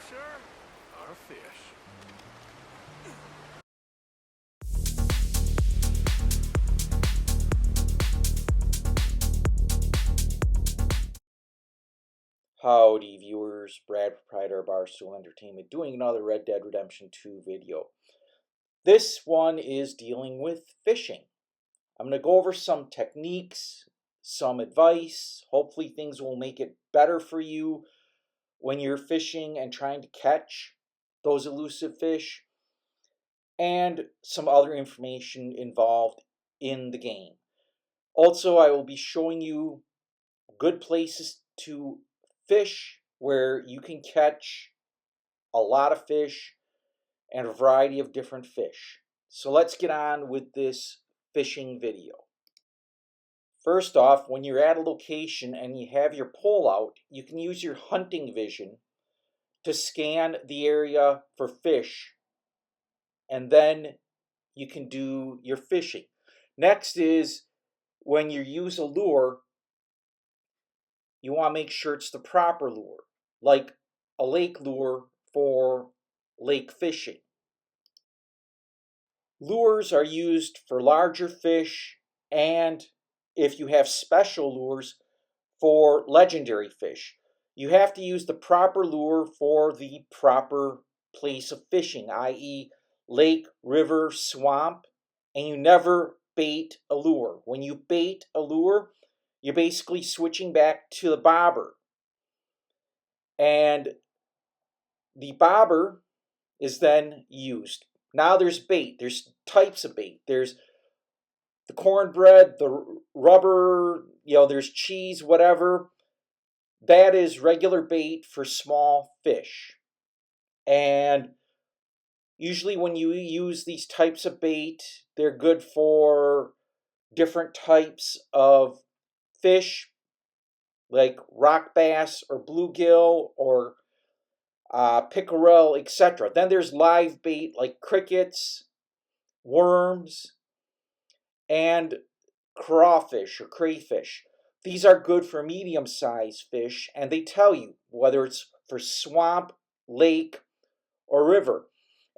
closer are fish. Howdy viewers, Brad, proprietor of Barstool Entertainment, doing another Red Dead Redemption 2 video. This one is dealing with fishing. I'm going to go over some techniques, some advice. Hopefully things will make it better for you when you're fishing and trying to catch those elusive fish, and some other information involved in the game. Also, I will be showing you good places to fish where you can catch a lot of fish and a variety of different fish. So let's get on with this fishing video. First off, when you're at a location and you have your pole out, you can use your hunting vision to scan the area for fish, and then you can do your fishing. Next is when you use a lure, you want to make sure it's the proper lure, like a lake lure for lake fishing. Lures are used for larger fish, and if you have special lures, for legendary fish. You have to use the proper lure for the proper place of fishing, i.e. lake, river, swamp, and you never bait a lure. When you bait a lure, you're basically switching back to the bobber. And the bobber is then used. Now there's bait. There's types of bait. There's the cornbread, the rubber, there's cheese, whatever. That is regular bait for small fish. And usually when you use these types of bait, they're good for different types of fish, like rock bass or bluegill or pickerel, etc. Then there's live bait like crickets, worms, and crawfish or crayfish. These are good for medium-sized fish, and they tell you whether it's for swamp, lake, or river.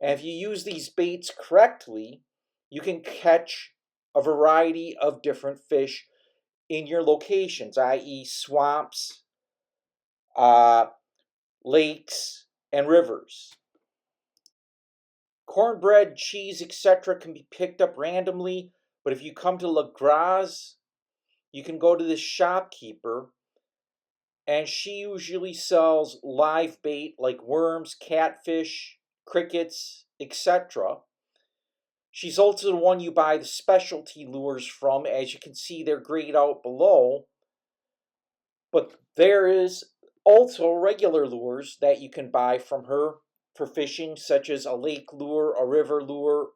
And if you use these baits correctly, you can catch a variety of different fish in your locations, i.e. swamps, lakes, and rivers. Cornbread, cheese, etc. can be picked up randomly, but if you come to La Gras, you can go to this shopkeeper, and she usually sells live bait like worms, catfish, crickets, etc. She's also the one you buy the specialty lures from. As you can see, they're grayed out below. But there is also regular lures that you can buy from her for fishing, such as a lake lure, a river lure,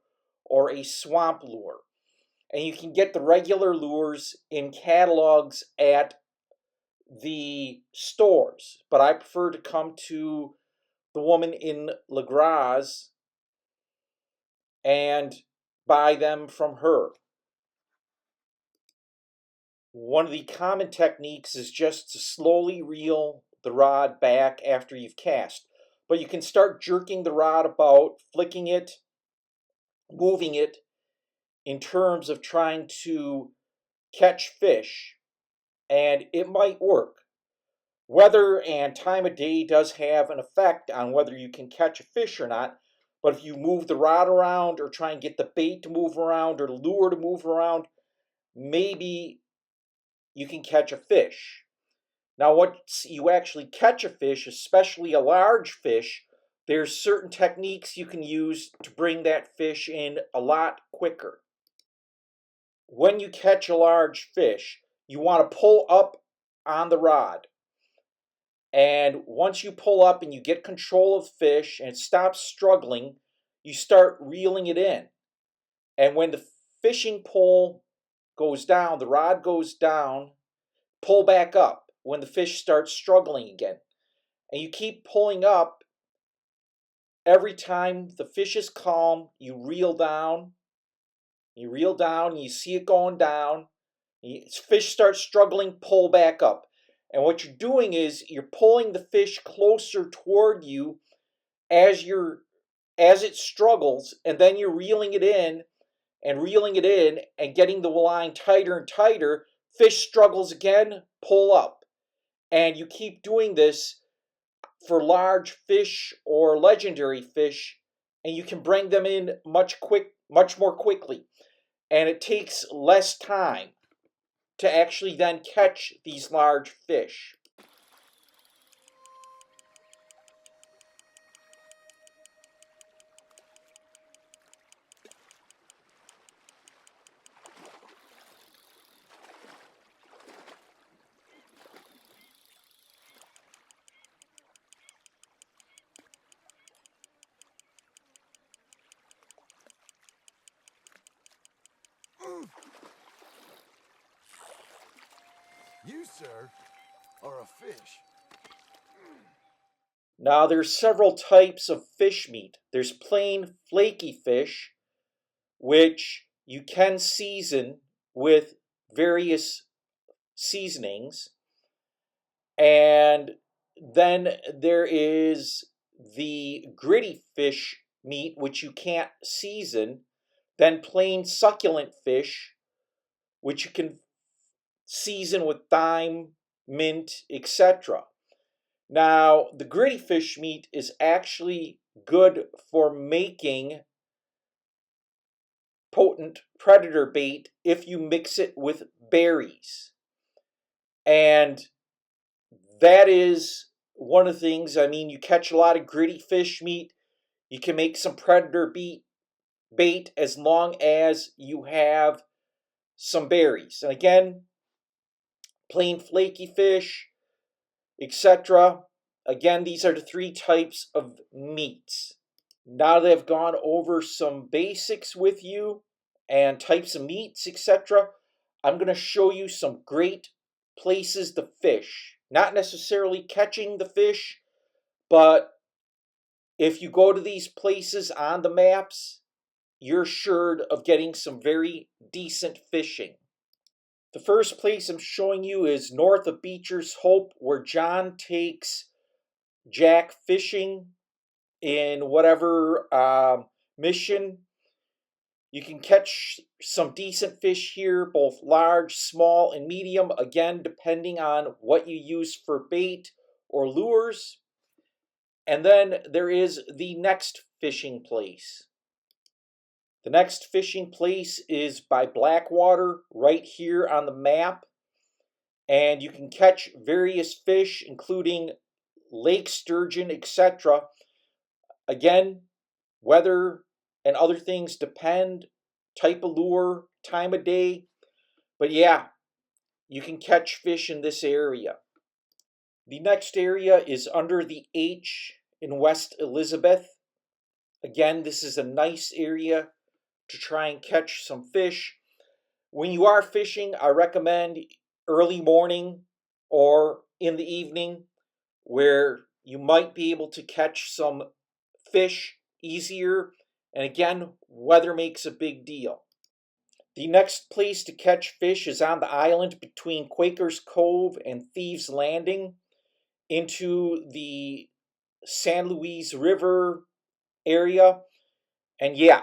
or a swamp lure. And you can get the regular lures in catalogs at the stores, but I prefer to come to the woman in La Gras and buy them from her. One of the common techniques is just to slowly reel the rod back after you've cast, but you can start jerking the rod about, flicking it, moving it in terms of trying to catch fish, and it might work. Weather and time of day does have an effect on whether you can catch a fish or not, but if you move the rod around or try and get the bait to move around or the lure to move around, maybe you can catch a fish. Now, once you actually catch a fish, especially a large fish, there's certain techniques you can use to bring that fish in a lot quicker. When you catch a large fish, you want to pull up on the rod. And once you pull up and you get control of the fish and it stops struggling, you start reeling it in. And when the fishing pole goes down, the rod goes down, pull back up when the fish starts struggling again. And you keep pulling up. Every time the fish is calm, you reel down, and you see it going down. Fish starts struggling, pull back up. And what you're doing is you're pulling the fish closer toward you as it struggles, and then you're reeling it in and reeling it in and getting the line tighter and tighter, fish struggles again, pull up. And you keep doing this for large fish or legendary fish, and you can bring them in much more quickly. And it takes less time to actually then catch these large fish. You, sir, are a fish. Now, there's several types of fish meat. There's plain flaky fish, which you can season with various seasonings. And then there is the gritty fish meat, which you can't season. Then plain succulent fish, which you can season with thyme, mint, etc. Now, the gritty fish meat is actually good for making potent predator bait if you mix it with berries. And that is one of the things, I mean, you catch a lot of gritty fish meat, you can make some predator bait as long as you have some berries. And again, plain flaky fish, etc. Again, these are the three types of meats. Now that I've gone over some basics with you and types of meats, etc., I'm going to show you some great places to fish. Not necessarily catching the fish, but if you go to these places on the maps, you're assured of getting some very decent fishing. The first place I'm showing you is north of Beecher's Hope, where John takes Jack fishing in whatever mission. You can catch some decent fish here, both large, small, and medium, again, depending on what you use for bait or lures. And then there is the next fishing place. The next fishing place is by Blackwater, right here on the map. And you can catch various fish, including lake sturgeon, etc. Again, weather and other things depend, type of lure, time of day. But yeah, you can catch fish in this area. The next area is under the H in West Elizabeth. Again, this is a nice area to try and catch some fish. When you are fishing, I recommend early morning or in the evening, where you might be able to catch some fish easier. And again, weather makes a big deal. The next place to catch fish is on the island between Quaker's Cove and Thieves Landing into the San Luis River area. And yeah,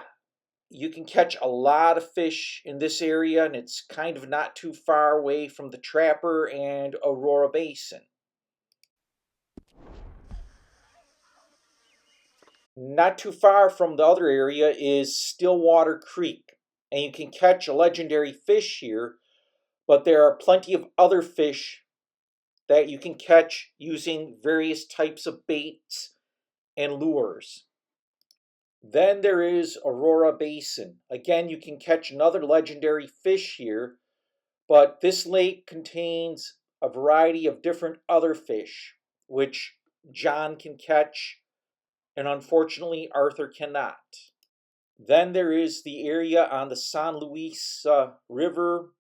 you can catch a lot of fish in this area, and it's kind of not too far away from the Trapper and Aurora Basin. Not too far from the other area is Stillwater Creek, and you can catch a legendary fish here, but there are plenty of other fish that you can catch using various types of baits and lures. Then there is Aurora Basin. Again, you can catch another legendary fish here, but this lake contains a variety of different other fish, which John can catch, and unfortunately Arthur cannot. Then there is the area on the San Luis River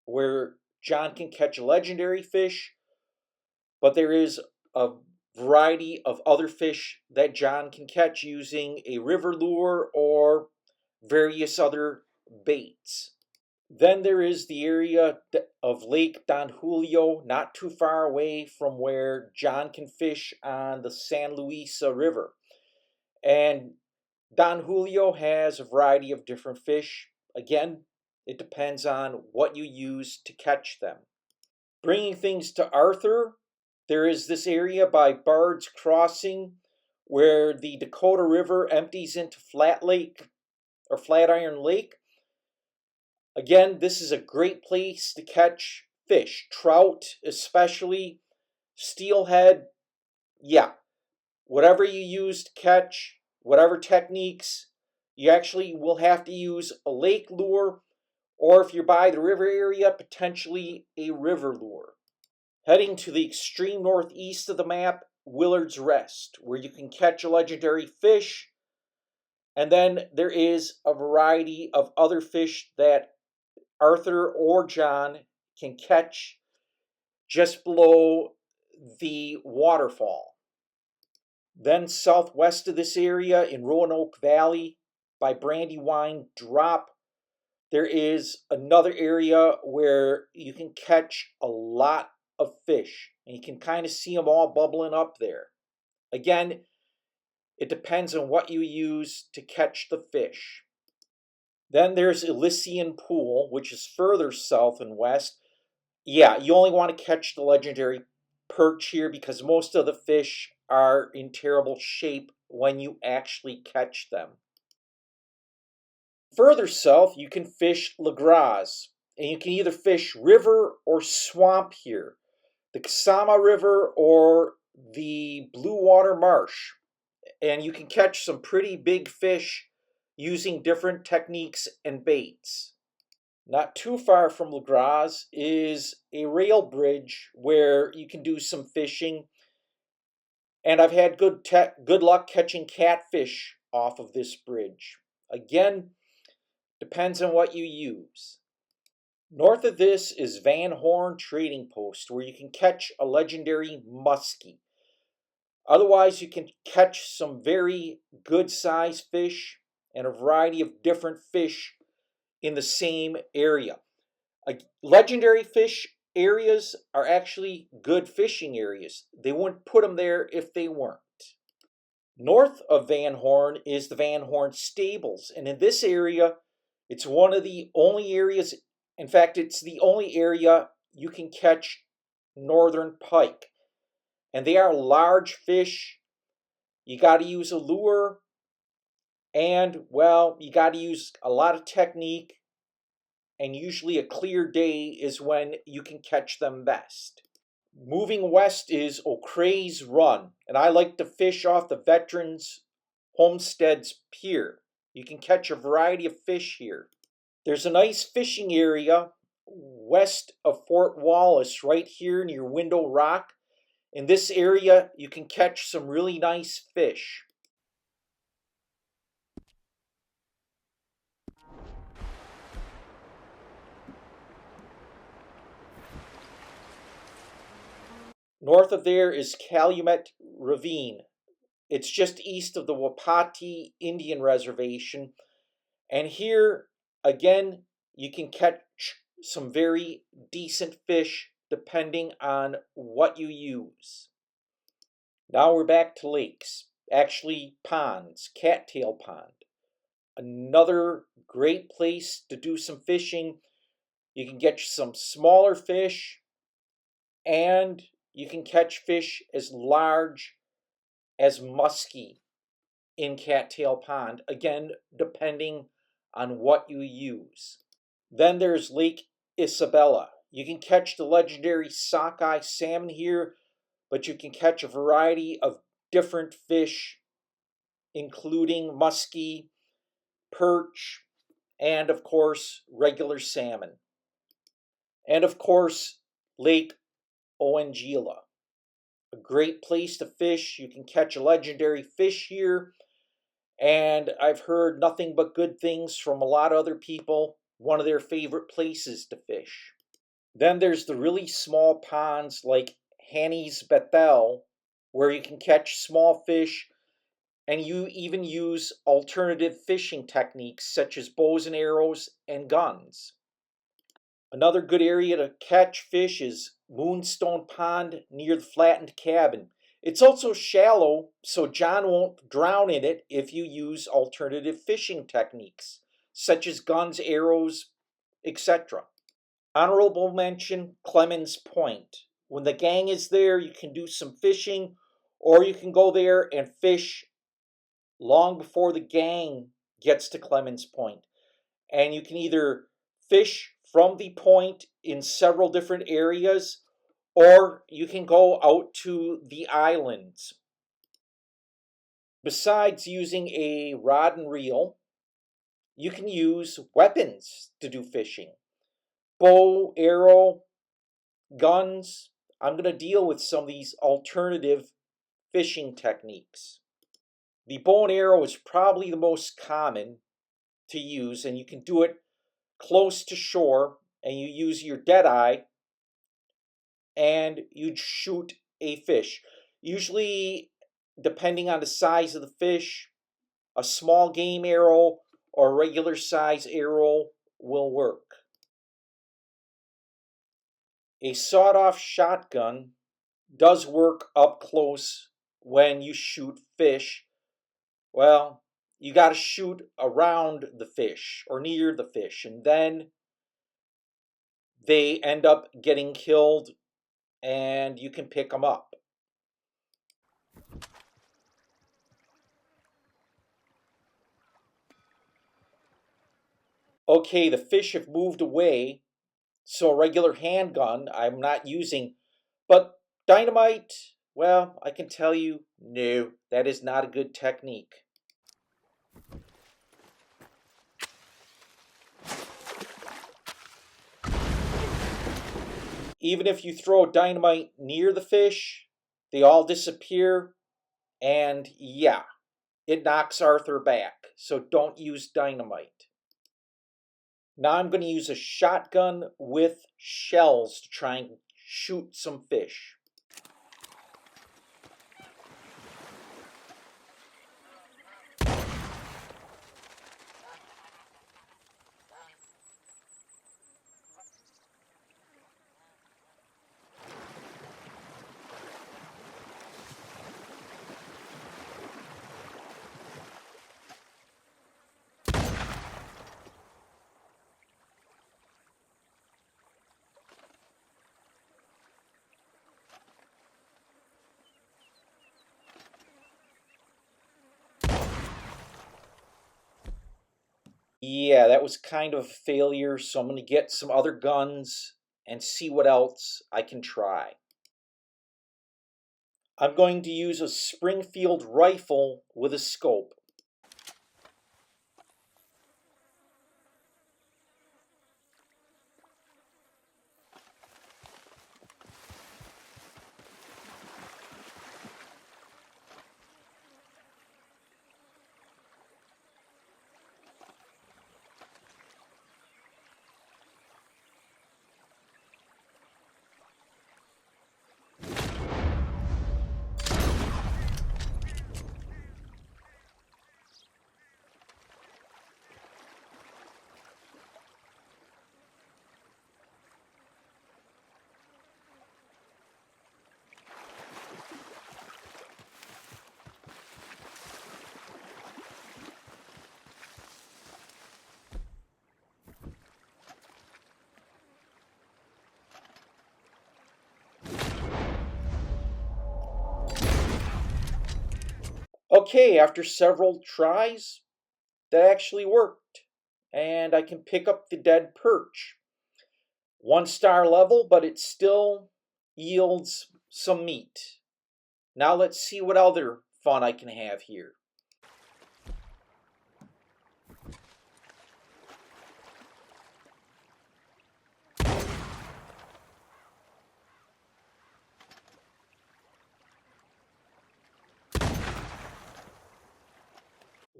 where John can catch legendary fish, but there is a variety of other fish that John can catch using a river lure or various other baits. Then there is the area of Lake Don Julio, not too far away from where John can fish on the San Luis River. And Don Julio has a variety of different fish. Again, it depends on what you use to catch them. Bringing things to Arthur, there is this area by Bard's Crossing where the Dakota River empties into Flat Lake or Flatiron Lake. Again, this is a great place to catch fish, trout especially, steelhead. Yeah, whatever you use to catch, whatever techniques, you actually will have to use a lake lure, or if you're by the river area, potentially a river lure. Heading to the extreme northeast of the map, Willard's Rest, where you can catch a legendary fish, and then there is a variety of other fish that Arthur or John can catch just below the waterfall. Then southwest of this area in Roanoke Valley by Brandywine Drop, there is another area where you can catch a lot of fish. And you can kind of see them all bubbling up there. Again, it depends on what you use to catch the fish. Then there's Elysian Pool, which is further south and west. Yeah, you only want to catch the legendary perch here because most of the fish are in terrible shape when you actually catch them. Further south, you can fish La Gras, and you can either fish river or swamp here, the Kasama River or the Blue Water Marsh, and you can catch some pretty big fish using different techniques and baits. Not too far from La Gras is a rail bridge where you can do some fishing, and I've had good luck catching catfish off of this bridge. Again, depends on what you use. North of this is Van Horn Trading Post, where you can catch a legendary muskie. Otherwise, you can catch some very good sized fish and a variety of different fish in the same area. Legendary fish areas are actually good fishing areas. They wouldn't put them there if they weren't. North of Van Horn is the Van Horn Stables, and in this area, it's one of the only areas, in fact, it's the only area you can catch northern pike. And they are large fish. You got to use a lure, and, well, you got to use a lot of technique, and usually a clear day is when you can catch them best. Moving west is O'Creagh's Run, and I like to fish off the Veterans Homestead's Pier. You can catch a variety of fish here. There's a nice fishing area west of Fort Wallace, right here near Window Rock. In this area, you can catch some really nice fish. North of there is Calumet Ravine. It's just east of the Wapati Indian Reservation. And here, again, you can catch some very decent fish depending on what you use. Now we're back to lakes, actually ponds, Cattail Pond. Another great place to do some fishing. You can get some smaller fish, and you can catch fish as large as muskie in Cattail Pond, again, depending on what you use. Then there's Lake Isabella. You can catch the legendary sockeye salmon here, but you can catch a variety of different fish, including muskie, perch, and of course, regular salmon. And of course, Lake Oangila. A great place to fish. You can catch a legendary fish here, and I've heard nothing but good things from a lot of other people. One of their favorite places to fish. Then there's the really small ponds like Hanny's Bethel, where you can catch small fish, and you even use alternative fishing techniques such as bows and arrows and guns. Another good area to catch fish is Moonstone Pond near the Flattened Cabin. It's also shallow, so John won't drown in it if you use alternative fishing techniques, such as guns, arrows, etc. Honorable mention Clemens Point. When the gang is there, you can do some fishing, or you can go there and fish long before the gang gets to Clemens Point. And you can either fish from the point in several different areas, or you can go out to the islands. Besides using a rod and reel, you can use weapons to do fishing. Bow, arrow, guns. I'm going to deal with some of these alternative fishing techniques. The bow and arrow is probably the most common to use, and you can do it close to shore, and you use your dead eye and you shoot a fish. Usually, depending on the size of the fish, a small game arrow or a regular size arrow will work. A sawed-off shotgun does work up close when you shoot fish. Well, you got to shoot around the fish or near the fish, and then they end up getting killed and you can pick them up. Okay, the fish have moved away, so a regular handgun I'm not using, but dynamite, well, I can tell you, no, that is not a good technique. Even if you throw dynamite near the fish, they all disappear, and yeah, it knocks Arthur back, so don't use dynamite. Now I'm going to use a shotgun with shells to try and shoot some fish. Yeah, that was kind of a failure, so I'm going to get some other guns and see what else I can try. I'm going to use a Springfield rifle with a scope. Okay, after several tries, that actually worked, and I can pick up the dead perch. 1-star level, but it still yields some meat. Now let's see what other fun I can have here.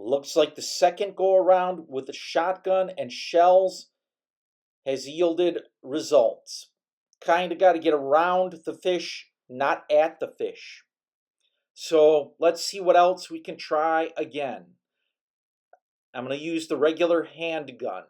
Looks like the second go around with the shotgun and shells has yielded results. Kind of got to get around the fish, not at the fish. So let's see what else we can try again. I'm going to use the regular handgun.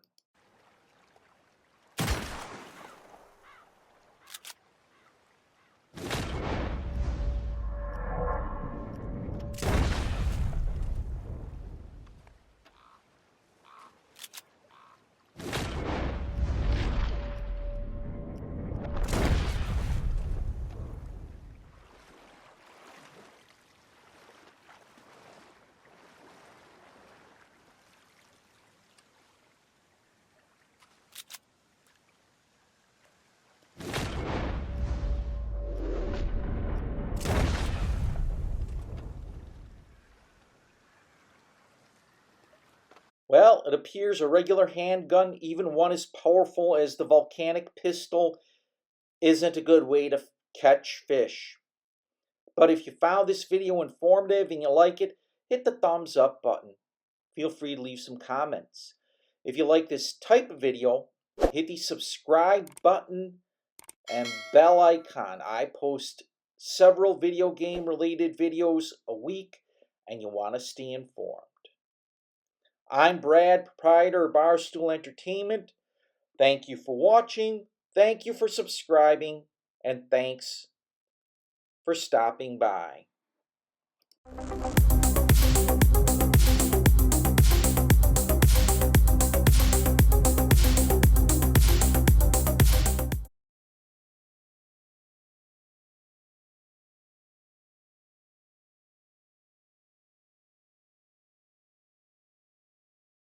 Well, it appears a regular handgun, even one as powerful as the volcanic pistol, isn't a good way to catch fish. But if you found this video informative and you like it, hit the thumbs up button. Feel free to leave some comments. If you like this type of video, hit the subscribe button and bell icon. I post several video game related videos a week and you want to stay informed. I'm Brad, proprietor of Barstool Entertainment. Thank you for watching, thank you for subscribing, and thanks for stopping by.